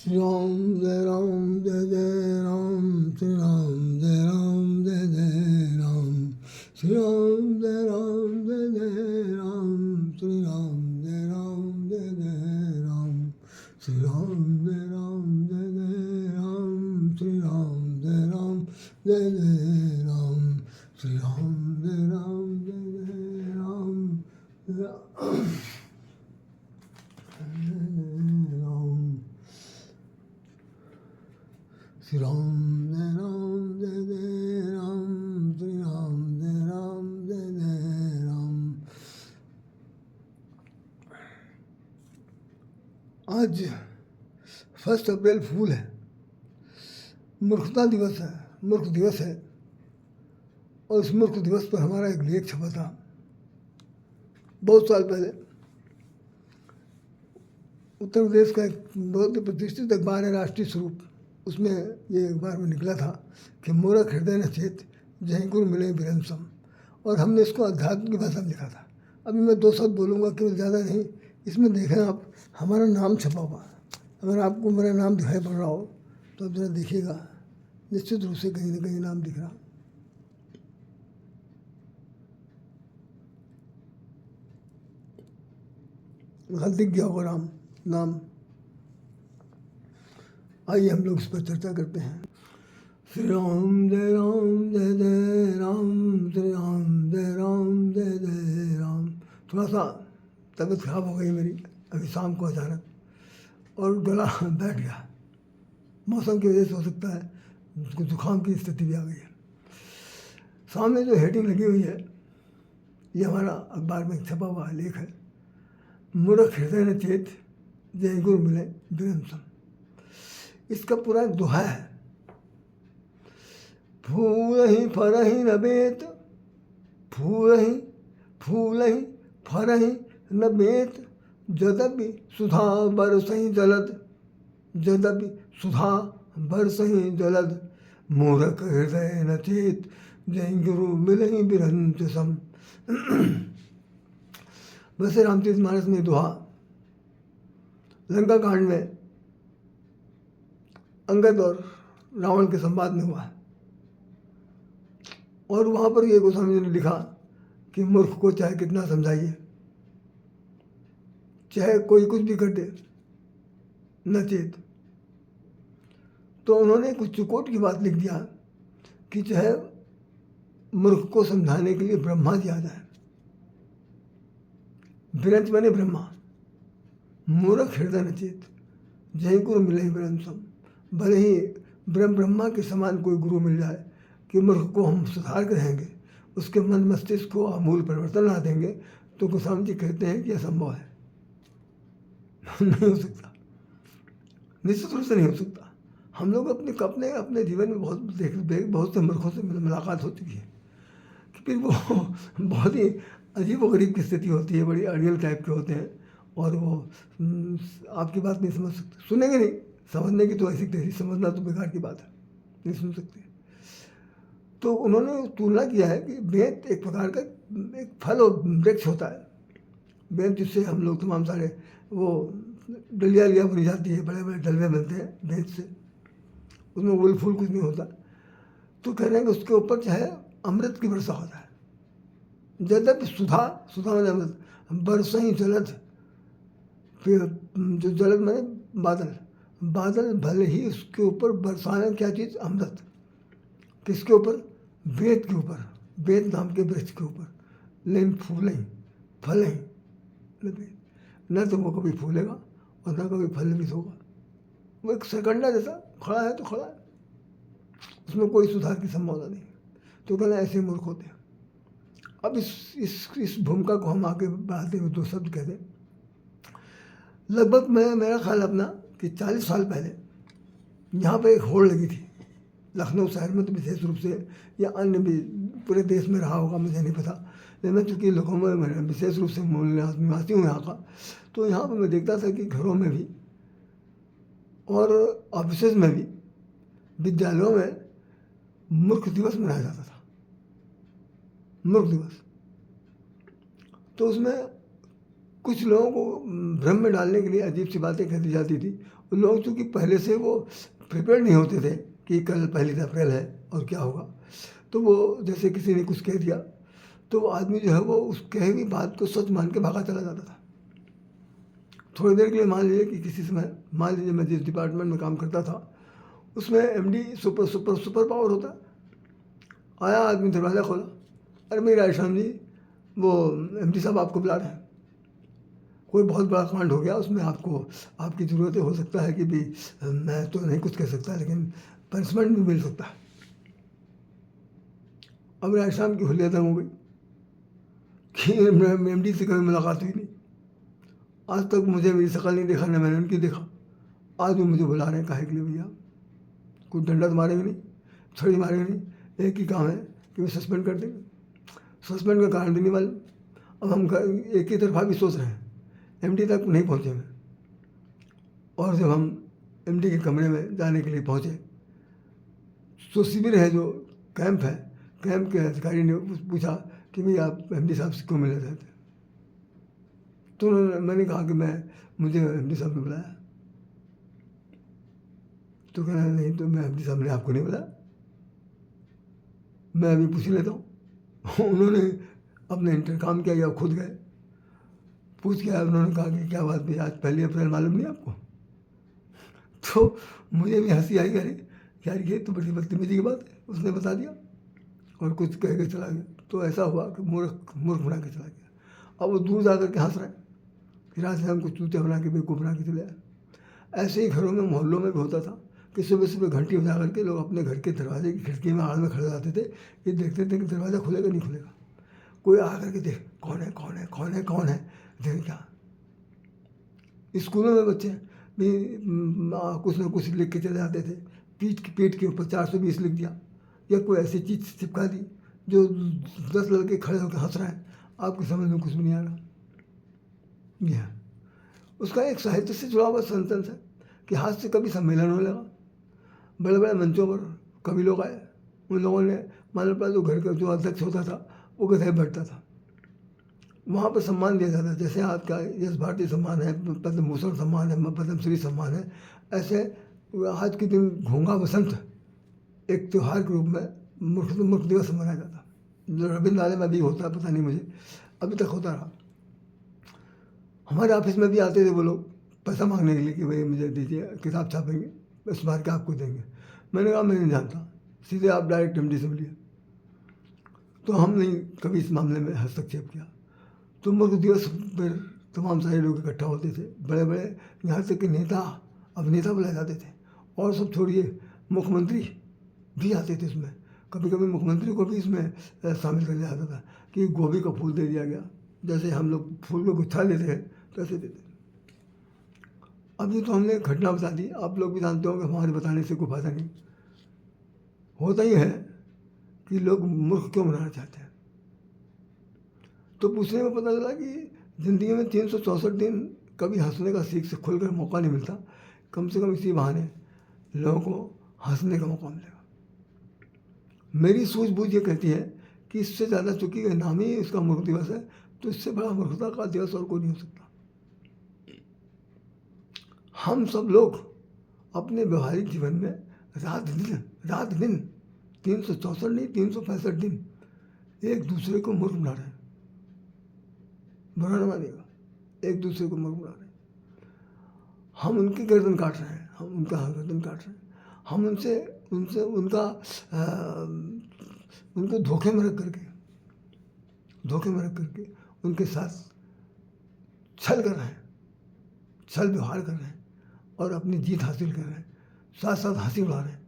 श्री राम जय राम जय जय राम, श्री राम जय राम जय जय राम, श्री राम जय राम जय जय राम, श्री राम जय राम जय जय राम, श्री राम जय राम जय जय राम, श्री राम जय राम जय जय राम, श्री राम जय राम जय जय राम। श्री राम जय राम जय जय राम, श्री राम जय राम जय जय राम। आज 1 अप्रैल फूल है, मूर्खता दिवस है, मूर्ख दिवस है। और इस मूर्ख दिवस पर हमारा एक लेख छपा था बहुत साल पहले। उत्तर प्रदेश का एक बहुत ही प्रतिष्ठित अखबार है राष्ट्रीय स्वरूप, उसमें ये अखबार में निकला था कि मूर्ख हृदय न चेत जहीं गुरु मिले वीरेंद्र सम। और हमने इसको अध्यात्म की भाषा में लिखा था। अभी मैं 2 शब्द बोलूँगा, केवल ज़्यादा नहीं। इसमें देखें आप, हमारा नाम छपा हुआ है। अगर आपको मेरा नाम दिखाई पड़ रहा हो तो आप ज़रा देखिएगा, निश्चित रूप से कहीं ना कहीं नाम दिख रहा। गलत दिख गया होगा नाम। आइए हम लोग इस पर चर्चा करते हैं। श्री राम जय राम जय जय राम, श्री राम जय राम जय जय राम। थोड़ा सा तबीयत खराब हो गई मेरी अभी शाम को अचानक, और गला बैठ गया। मौसम की वजह से हो सकता है, जुकाम की स्थिति भी आ गई है। सामने जो हेडिंग लगी हुई है, ये हमारा अखबार में छपा हुआ लेख है, मूर्ख हृदय न चेत जय गुरु मिले वीरेंद्र सम। इसका पूरा दोहा है। फूलहि फरहि न बेत, फूलहि फरहि न बेत, जदपि सुधा बरसहि जलद, जदपि सुधा बरसहि जलद, मूर्ख हृदय न चेत जय गुरु मिलहि वीरेंद्र सम। वैसे रामचरितमानस में दोहा लंका कांड में अंगद और रावण के संवाद में हुआ है। और वहाँ पर ये गोस्वामी जी ने लिखा कि मूर्ख को चाहे कितना समझाइए, चाहे कोई कुछ भी कर दे, न चेत। तो उन्होंने कुछ चुकोट की बात लिख दिया कि चाहे मूर्ख को समझाने के लिए ब्रह्मा जी आ जाए। विरंच बने ब्रह्मा, मूर्ख हृदय न चेत जय गुरु मिले वीरेंद्र सम। भले ही ब्रह्मा के समान कोई गुरु मिल जाए कि मूर्ख को हम सुधार कर रहेंगे, उसके मन मस्तिष्क को आमूल परिवर्तन ला देंगे, तो गोस्वामी जी कहते हैं कि असंभव है। नहीं हो सकता, निश्चित रूप से नहीं हो सकता। हम लोग अपने जीवन में बहुत से मूर्खों से मुलाकात हो चुकी है कि फिर वो बहुत ही अजीब व गरीब की स्थिति होती है, बड़ी अड़ियल टाइप के होते हैं, और वो आपकी बात नहीं समझ सकते, सुनेंगे नहीं। समझने की तो ऐसी तैसी, समझना तो बेकार की बात है, नहीं सुन सकते। तो उन्होंने तुलना किया है कि बेंत एक प्रकार का एक फल और वृक्ष होता है। बेंत जिससे हम लोग तमाम सारे वो डलिया बनी जाती है, बड़े बड़े डलवे बनते हैं बेंत से, उसमें वूल फूल कुछ नहीं होता। तो कह रहे हैं कि उसके ऊपर चाहे अमृत की वर्षा होता है। यद्यपि सुधा मैंने अमृत, बरसहि जलद, फिर जो जलद मैंने बादल भले ही उसके ऊपर बरसाना क्या चीज़, अमृत। किसके ऊपर? वेद के ऊपर, वेद नाम के वृक्ष के ऊपर। लेकिन फलें न तो वो कभी फूलेगा और न कभी फलित होगा। वो एक सरकंडा जैसा खड़ा है तो खड़ा है, उसमें कोई सुधार की संभावना नहीं। तो कहना ऐसे मूर्ख होते हैं। अब इस भूमिका को हम आगे बढ़ाते हुए 2 शब्द कहते हैं। लगभग मेरा ख्याल अपना कि 40 साल पहले यहाँ पर एक होड़ लगी थी लखनऊ शहर में, तो विशेष रूप से, या अन्य भी पूरे देश में रहा होगा, मुझे नहीं पता। लेकिन मैं चूँकि लखनऊ में विशेष रूप से मूल निवासी हूँ यहाँ का, तो यहाँ पर मैं देखता था कि घरों में भी और ऑफिस में भी, विद्यालयों में मूर्ख दिवस मनाया जाता था। मूर्ख दिवस, तो उसमें कुछ लोगों को भ्रम में डालने के लिए अजीब सी बातें कह दी जाती थी, लोग चूँकि पहले से वो प्रिपेयर नहीं होते थे कि कल 1 अप्रैल है और क्या होगा, तो वो जैसे किसी ने कुछ कह दिया तो वो आदमी जो है वो उस कहे हुई बात को सच मान के भागा चला जाता था। थोड़ी देर के लिए मान लीजिए कि किसी समय, मान लीजिए मैं जिस डिपार्टमेंट में काम करता था उसमें MD super super super power होता। आया आदमी, दरवाज़ा खोला, अरे मेरी रायश्याम जी, वो एमडी साहब आपको बुला रहे हैं, कोई बहुत बड़ा कांड हो गया, उसमें आपको आपकी ज़रूरत है, हो सकता है कि भी मैं तो नहीं कुछ कह सकता लेकिन पनिशमेंट भी मिल सकता है। अब रायश्याम की हुलिया दंग हो गई कि एमडी से कभी मुलाकात हुई नहीं, आज तक मुझे मेरी शक्ल नहीं देखा, न मैंने उनकी देखा, आज भी मुझे बुला रहे हैं, काहे के लिए भैया? कोई डंडा तो मारेंगे नहीं, छड़ी मारेंगे नहीं, एक ही काम है कि वो सस्पेंड कर देंगे। सस्पेंड का कारण भी नहीं मालूम। अब हम एक ही तरफा भी सोच रहे हैं, एमडी तक नहीं पहुँचेंगे। और जब हम एमडी के कमरे में जाने के लिए पहुँचे तो शिविर है, जो कैंप है, कैंप के अधिकारी ने पूछा कि भाई आप एमडी साहब से क्यों मिलना चाहते हैं? तो मैंने कहा कि मुझे एमडी साहब ने बुलाया। तो कहना नहीं, तो मैं एमडी साहब ने आपको नहीं बुलाया, मैं अभी पूछ लेता हूँ। उन्होंने अपने इंटरकॉम किया या खुद गए, पूछ के आए। उन्होंने कहा कि क्या बात भाई, आज 1 अप्रैल मालूम नहीं आपको? तो मुझे भी हंसी आई, अरे यार ये तो बड़ी बदतमीजी की बात है। उसने बता दिया और कुछ कह के चला गया। तो ऐसा हुआ कि मूर्ख बना के चला गया। अब वो दूर जा कर के हंस रहे हैं कि रात से हमको चूतिया बना के बेवकूफ़ बना के चले आए। ऐसे ही घरों में, मोहल्लों में भी होता था कि सुबह सुबह घंटी बजा करके लोग अपने घर के दरवाजे की खिड़की में आड़ में खड़े जाते थे, ये देखते थे कि दरवाज़ा खुलेगा नहीं खुलेगा। कोई आ करके देख कौन है कौन है कौन है कौन है, देख क्या। स्कूलों में बच्चे भी कुछ ना कुछ लिख के चले जाते थे, पीठ के ऊपर 420 लिख दिया, या कोई ऐसी चीज़ चिपका दी जो 10 लड़के खड़े होकर हंस रहे हैं, आपकी समझ में कुछ भी नहीं आ रहा। यह उसका एक साहित्य से जुड़ा हुआ सेंटेंस है कि हाथ से कभी सम्मेलन होने लगा, बड़े बड़े मंचों पर कभी लोग आए, उन लोगों ने मान लो जो घर का जो अध्यक्ष होता था वो गधे बैठता था, वहाँ पर सम्मान दिया जाता है। जैसे आज का यश भारती सम्मान है, पद्म भूषण सम्मान है, पद्मश्री सम्मान है, ऐसे आज के दिन घोंघा वसंत एक त्यौहार के रूप में मूर्ख दिवस मनाया जाता, जो रविंद्र में भी होता है, पता नहीं मुझे, अभी तक होता रहा। हमारे ऑफिस में भी आते थे वो लोग पैसा मांगने के लिए कि भाई मुझे दीजिए, किताब छापेंगे, इस बार के आपको देंगे। मैंने कहा मैं नहीं जानता, सीधे आप डायरेक्ट एमडी से मिलिए। तो हम नहीं कभी इस मामले में हस्तक्षेप किया। तो मूर्ख दिवस पर तमाम सारे लोग इकट्ठा होते थे, बड़े बड़े, यहाँ तक कि नेता, अभिनेता बुलाए जाते थे, और सब छोड़िए मुख्यमंत्री भी आते थे इसमें। कभी कभी मुख्यमंत्री को भी इसमें शामिल कर लिया जाता था कि गोभी का फूल दे दिया गया, जैसे हम लोग फूल को गुच्छा लेते हैं कैसे देते। अब ये तो हमने घटना बता दी, आप लोग भी जानते होंगे, हमारे बताने से कोई फायदा नहीं। होता ही है कि लोग मूर्ख क्यों बनाना चाहते हैं। तो पूछने में पता चला कि ज़िंदगी में 364 दिन कभी हंसने का सीख से खुलकर मौका नहीं मिलता, कम से कम इसी बहाने लोगों को हंसने का मौका मिलेगा। मेरी सूझबूझ ये कहती है कि इससे ज़्यादा, चूँकि नाम ही इसका मूर्ख दिवस है, तो इससे बड़ा मूर्खता का दिवस और कोई नहीं हो सकता। हम सब लोग अपने व्यवहारिक जीवन में रात दिन 364 नहीं 365 दिन एक दूसरे को मूर्ख बना रहे हैं। बुरा न मानिएगा, एक दूसरे को मूर्ख बना रहे हैं। हम उनकी गर्दन काट रहे हैं, हम उनका गर्दन काट रहे हैं, हम उनसे उनको धोखे में रख करके उनके साथ छल कर रहे हैं, छल व्यवहार कर रहे हैं और अपनी जीत हासिल कर रहे हैं, साथ साथ हंसी उड़ा रहे हैं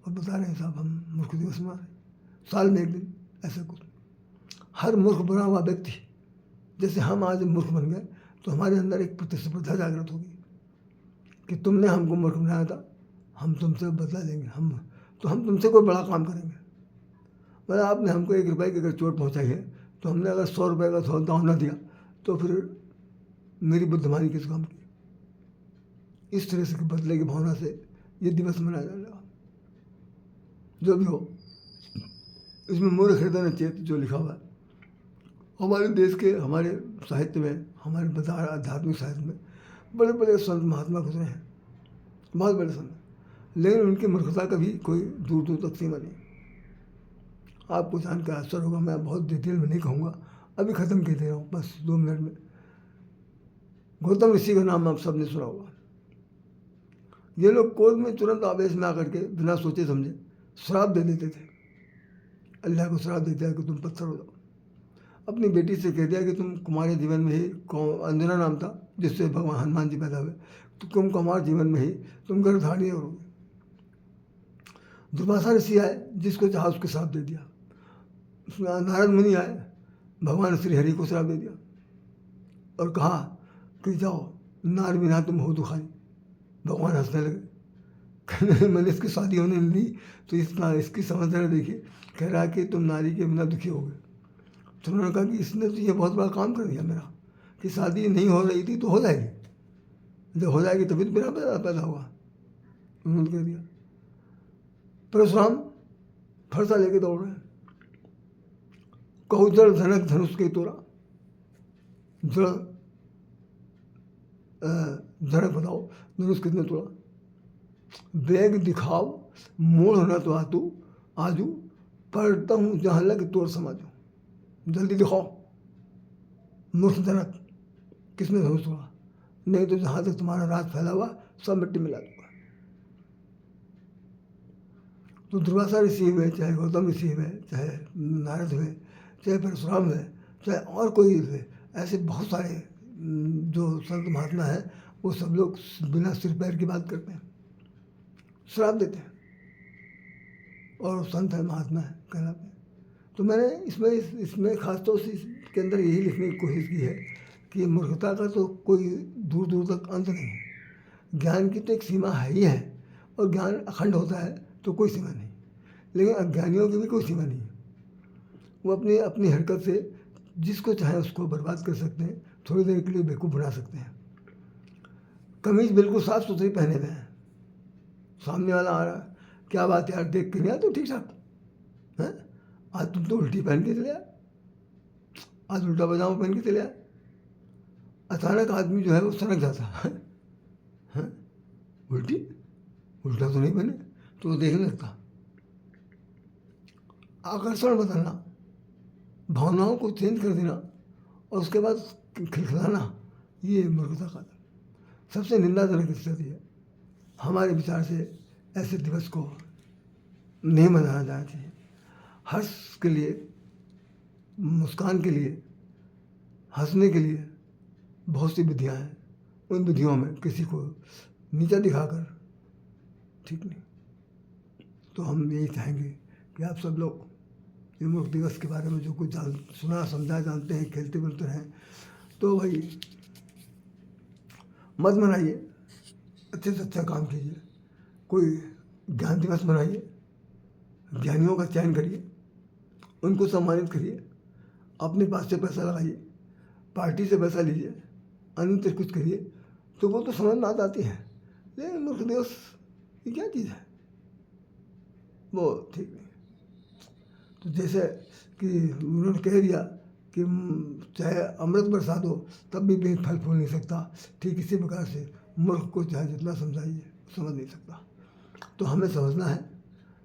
और बता रहे हैं साहब हम मूर्ख दिवस मना रहे हैं, साल में एक दिन, ऐसा कुछ। हर मूर्ख बना हुआ व्यक्ति, जैसे हम आज मूर्ख बन गए तो हमारे अंदर एक प्रतिस्पर्धा जागृत होगी कि तुमने हमको मूर्ख बनाया था, हम तुमसे बदला लेंगे, हम तुमसे कोई बड़ा काम करेंगे। मतलब आपने हमको 1 रुपये की अगर चोट पहुंचाई है तो हमने अगर 100 रुपये का दाम ना दिया तो फिर मेरी बुद्धिमानी किस काम की। इस तरह से बदले की भावना से ये दिवस मनाया जाने लगा। जो भी हो, इसमें मूर्ख हृदय चेत जो लिखा हुआ है, हमारे देश के, हमारे साहित्य में, हमारे आध्यात्मिक साहित्य में बड़े बड़े संत महात्मा गुजरे हैं, बहुत बड़े समय, लेकिन उनकी मूर्खता का भी कोई दूर दूर तक सीमा नहीं। आपको जानकर आश्चर्य होगा, मैं बहुत डिटेल में नहीं कहूँगा, अभी ख़त्म कर दे रहा हूँ बस 2 मिनट में। गौतम ऋषि का नाम आप सबने सुना होगा। ये लोग क्रोध में तुरंत आवेश में आकर के बिना सोचे समझे श्राप दे देते थे। अल्लाह को श्राप दे दिया कि तुम पत्थर हो जाओ। अपनी बेटी से कह दिया कि तुम कुमारी जीवन में ही, अंजना नाम था जिससे भगवान हनुमान जी पैदा हुए, तो तुम कुमार जीवन में ही तुम गर्भधारिणी होगी। दुर्वासा ऋषि आए, जिसको चाहा उसको श्राप दे दिया। उसमें नारद मुनि आए, भगवान श्री हरि को श्राप दे दिया और कहा कि जाओ नार बिना तुम हो दुखाई। भगवान हंसने लगे, कहने मैंने इसकी शादी होने नहीं दी, तो इसकी समझदारी देखिए, कह रहा है कि तुम नारी के बिना दुखी हो गए। तो उन्होंने कहा कि इसने तो ये बहुत बड़ा काम कर दिया मेरा, कि शादी नहीं हो रही थी तो हो जाएगी, जब हो जाएगी तभी तो मेरा पैदा होगा। उन्होंने कह दिया। परशुराम फरसा लेके दौड़ रहे हैं, कहू जड़ धनक धनुष के तोड़ा, जड़ धनक बताओ धनुष कितने तोड़ा, वेग दिखाओ मोड़ होना तो आतू आजू, पढ़ता हूँ जहाँ लग तोड़ समाजू। जल्दी दिखाओ मूर्ख जनक, किसने धनुष तोड़ा, नहीं तो जहाँ तक तुम्हारा राज फैला हुआ सब मिट्टी मिला दूंगा। तो दुर्वासा ऋषि हुए, चाहे गौतम ऋषि हुए, चाहे नारद हुए, चाहे परशुराम हुए, चाहे और कोई हुए, ऐसे बहुत सारे जो संत महात्मा हैं, वो सब लोग बिना सिर पैर की बात करते हैं, श्राप देते हैं और संत है महात्मा है कहलाते हैं। तो मैंने इसमें खासतौर से इसके अंदर यही लिखने की कोशिश की है कि मूर्खता का तो कोई दूर दूर तक अंत नहीं है। ज्ञान की तो एक सीमा है ही है, और ज्ञान अखंड होता है तो कोई सीमा नहीं, लेकिन अज्ञानियों की भी कोई सीमा नहीं है। वो अपनी अपनी हरकत से जिसको चाहे उसको बर्बाद कर सकते हैं, थोड़ी देर के लिए बेवकूफ़ बना सकते हैं। कमीज बिल्कुल साफ सुथरी पहने हुए हैं, सामने वाला आ रहा है, क्या बात यार देख के नहीं आया तो ठीक ठाक है, आज तुम तो उल्टी पहन के चले आए, आज उल्टा पजामा पहन के चले आए। अचानक आदमी जो है वो सनक जाता है, उल्टा तो नहीं पहने, तो वो देखने लगता। आकर्षण बदलना, भावनाओं को चेंज कर देना और उसके बाद खिलखिलाना, ये मूर्खता का सबसे निंदाजनक स्थिति है। हमारे विचार से ऐसे दिवस को नहीं मनाया जाना चाहिए। हर्ष के लिए, मुस्कान के लिए, हंसने के लिए बहुत सी विधियाँ हैं। उन विधियों में किसी को नीचा दिखाकर ठीक नहीं। तो हम यही चाहेंगे कि आप सब लोग ये मूर्ख दिवस के बारे में जो कुछ सुना समझा जानते हैं, खेलते बोलते हैं, तो भाई मत मनाइए, अच्छे से अच्छा काम कीजिए। कोई ज्ञान दिवस मनाइए, ज्ञानियों का चयन करिए, उनको सम्मानित करिए, अपने पास से पैसा लगाइए, पार्टी से पैसा लीजिए, अन्य कुछ करिए, तो वो तो समझ में आती है। लेकिन मूर्ख दिवस ये क्या चीज़ है, वो ठीक नहीं। तो जैसे कि उन्होंने कह दिया कि चाहे अमृत बरसा दो तब भी पेड़ फल फूल नहीं सकता, ठीक इसी प्रकार से मूर्ख को चाहे जितना समझाइए समझ नहीं सकता। तो हमें समझना है,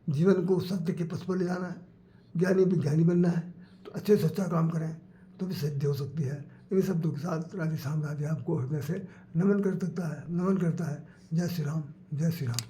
जीवन को सत्य के पथ पर ले जाना है, ज्ञानी विज्ञानी बनना है, तो अच्छे से अच्छा काम करें तो भी सिद्धि हो सकती है। इन शब्दों के साथ राधे श्याम राधे आपको हृदय से नमन करता है। जय श्री राम, जय श्री राम।